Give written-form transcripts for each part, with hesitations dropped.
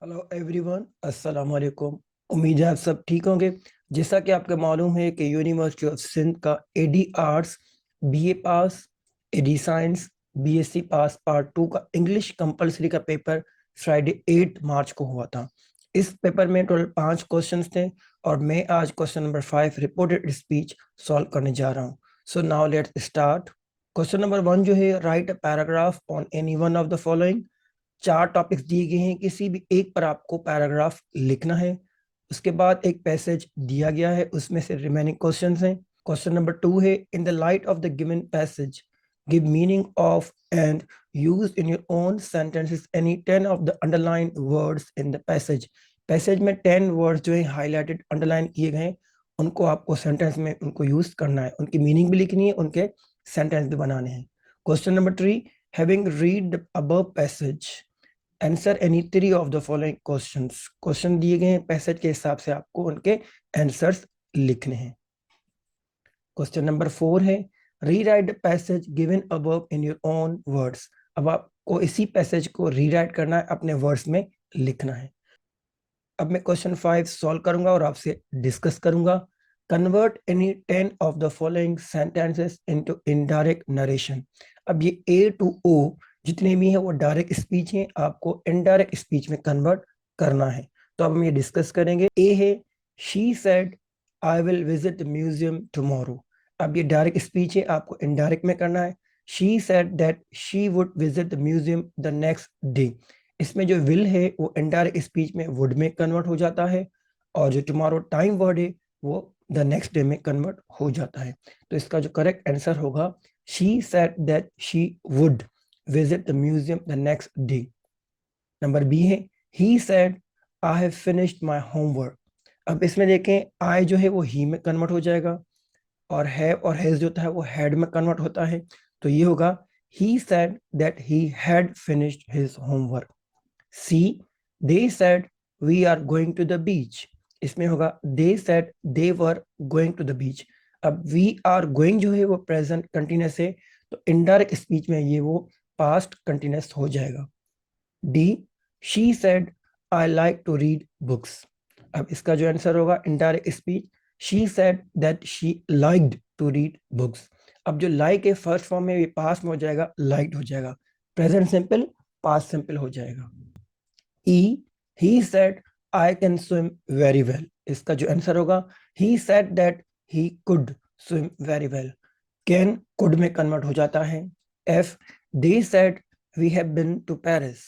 Hello everyone, अस्सलाम वालेकुम। उम्मीद है आप सब ठीक होंगे। जैसा कि आपको मालूम है कि यूनिवर्सिटी ऑफ सिंध का AD arts, BA pass, AD science, BSc pass part 2 का इंग्लिश कंपलसरी का पेपर फ्राइडे 8 मार्च को हुआ था। इस पेपर में टोटल 5 क्वेश्चंस थे और मैं आज question number 5 reported speech solve करने जा रहा हूँ। So now let's start. Question number 1 जो है, right a paragraph on any one of the following. 4 topics दिए गए हैं, किसी भी एक पर आपको पैराग्राफ लिखना है। उसके बाद एक पैसेज दिया गया है, उसमें से रिमेनिंग क्वेश्चंस हैं। क्वेश्चन नंबर 2 है, in the light of the given passage give meaning of and use in your own sentences any 10 of the underline words in the passage. Passage में 10 वर्ड्स जो है हाईलाइटेड अंडरलाइन किए गए हैं, उनको आपको सेंटेंस में उनको यूज करना है, उनकी मीनिंग भी लिखनी है, उनके सेंटेंस भी बनाने हैं। Question number 3, having read the above passage answer any 3 of the following questions. Question दिए गए हैं, पैसेज के हिसाब से आपको उनके आंसर्स लिखने हैं। क्वेश्चन नंबर 4 है, rewrite the passage given above in your own words. अब आपको इसी पैसेज को रीराइट करना है, अपने वर्ड्स में लिखना है। अब मैं क्वेश्चन 5 सॉल्व करूंगा और आपसे डिस्कस करूंगा। Convert any 10 of the following sentences into indirect narration. अब ये ए टू ओ जितने भी हैं वो डायरेक्ट स्पीच हैं, आपको इनडायरेक्ट स्पीच में कन्वर्ट करना है। तो अब हम ये डिस्कस करेंगे। ए है, she said I will visit the museum tomorrow. अब ये डायरेक्ट स्पीच है, आपको इनडायरेक्ट में करना है। She said that she would visit the museum the next day. इसमें जो विल है वो इनडायरेक्ट स्पीच में वुड में कन्वर्ट हो जाता है, और जो टुमारो टाइम वर्ड है वो द नेक्स्ट डे में कन्वर्ट हो जाता है। तो इसका जो करेक्ट आंसर होगा, she said that she would visit the museum the next day. Number B है, he said I have finished my homework. अब इसमें देखें, आई जो है वो ही में कन्वर्ट हो जाएगा, और हैव और हैज जो होता है वो हैड में कन्वर्ट होता है। तो ये होगा, he said that he had finished his homework. See, they said we are going to the beach। इसमें होगा they said they were going to the beach। अब we are going जो है वो प्रेजेंट कंटिन्यूस है, तो इनडायरेक्ट स्पीच में ये वो पास्ट कंटिन्यूस हो जाएगा। D, she said I like to read books। अब इसका जो आंसर होगा indirect speech, she said that she liked to read books। अब जो like है फर्स्ट फॉर्म में, ये पास्ट में हो जाएगा, liked हो जाएगा, प्रेजेंट सिंपल पास्ट सिंपल हो जाएगा। E, he said I can swim very well। इसका जो आंसर होगा, he said that he could swim very well। can could में कन्वर्ट हो जाता है। F, they said we have been to Paris।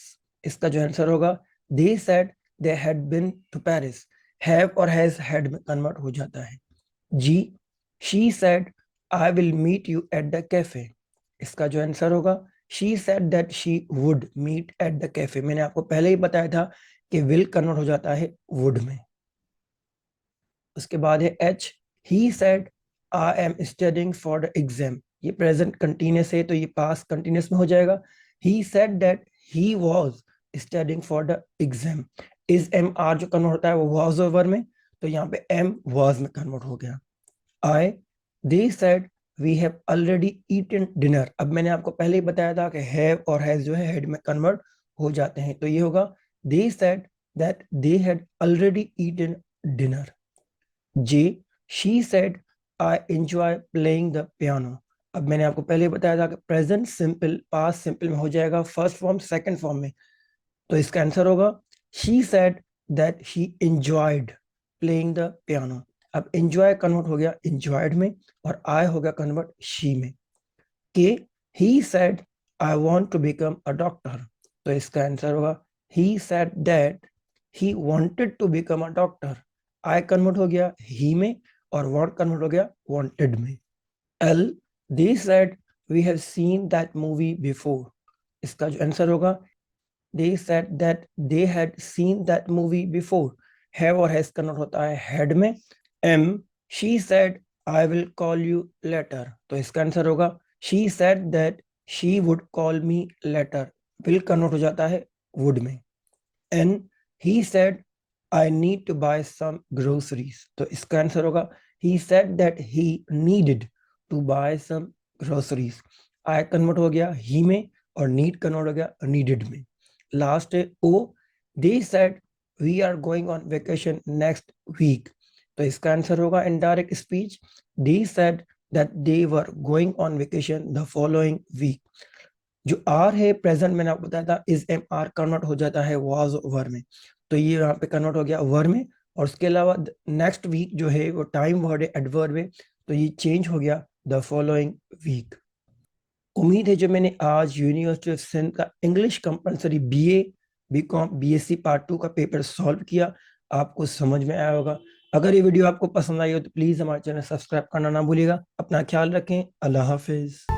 इसका जो आंसर होगा, they said they had been to Paris। have और has had में कन्वर्ट हो जाता है। G, she said I will meet you at the cafe। इसका जो आंसर होगा, she said that she would meet at the cafe। मैंने आपको पहले ही बताया था कि will कन्वर्ट हो जाता है would में। उसके बाद है H, he said I am studying for the exam। ये प्रेजेंट कंटिन्यूस है, तो ये पास्ट कंटिन्यूस में हो जाएगा। he said that he was studying for the exam। is am are जो कन्वर्ट होता है वो was over में, तो यहाँ पे am was में कन्वर्ट हो गया। I, they said we have already eaten dinner। अब मैंने आपको पहले ही बताया था कि have और has जो है head में कन्वर्ट हो जाते हैं, तो ये होगा, they said that they had already eaten dinner। J, she said I enjoy playing the piano। अब मैंने आपको पहले ही बताया था कि प्रेजेंट सिंपल पास्ट सिंपल में हो जाएगा, फर्स्ट फॉर्म सेकंड फॉर्म में, तो इसका आंसर होगा, she said that she enjoyed playing the piano। अब enjoy कन्वर्ट हो गया enjoyed में, और I हो गया कन्वर्ट she में। के, he said I want to become a doctor। तो इसका आंसर होगा, he said that he wanted to become a doctor। I convert हो गया he में, और want कन्वर्ट हो गया wanted में। L, they said we have seen that movie before। इसका जो आंसर होगा, they said that they had seen that movie before। have और has कन्वर्ट होता है had में। M, she said I will call you later। तो इसका answer होगा, she said that she would call me later। will convert हो जाता है would में। N, he said I need to buy some groceries। तो इसका आंसर होगा, he said that he needed to buy some groceries। I convert हो गया he में, और need कन्वर्ट हो गया needed में। लास्ट है O, they said we are going on vacation next week. तो इसका आंसर होगा indirect speech, they said that they were going on vacation the following week. जो आर है प्रेजेंट, मैंने आपको बताया था इज एम आर कन्वर्ट हो जाता है वाज वर में, तो ये यहाँ पे कन्वर्ट हो गया वर में। और उसके अलावा नेक्स्ट वीक जो है वो टाइम वर्ड है एडवर्ब में, तो ये चेंज हो गया द फॉलोइंग वीक। उम्मीद है जो मैंने आज यूनिवर्सिटी ऑफ सिंध का English compulsory BA BCom BSc part 2 का पेपर सॉल्व किया, आपको समझ में आया होगा। अगर ये वीडियो आपको पसंद आई हो तो प्लीज हमारे चैनल सब्सक्राइब करना ना भूलिएगा। अपना ख्याल रखें। अल्लाह हाफिज।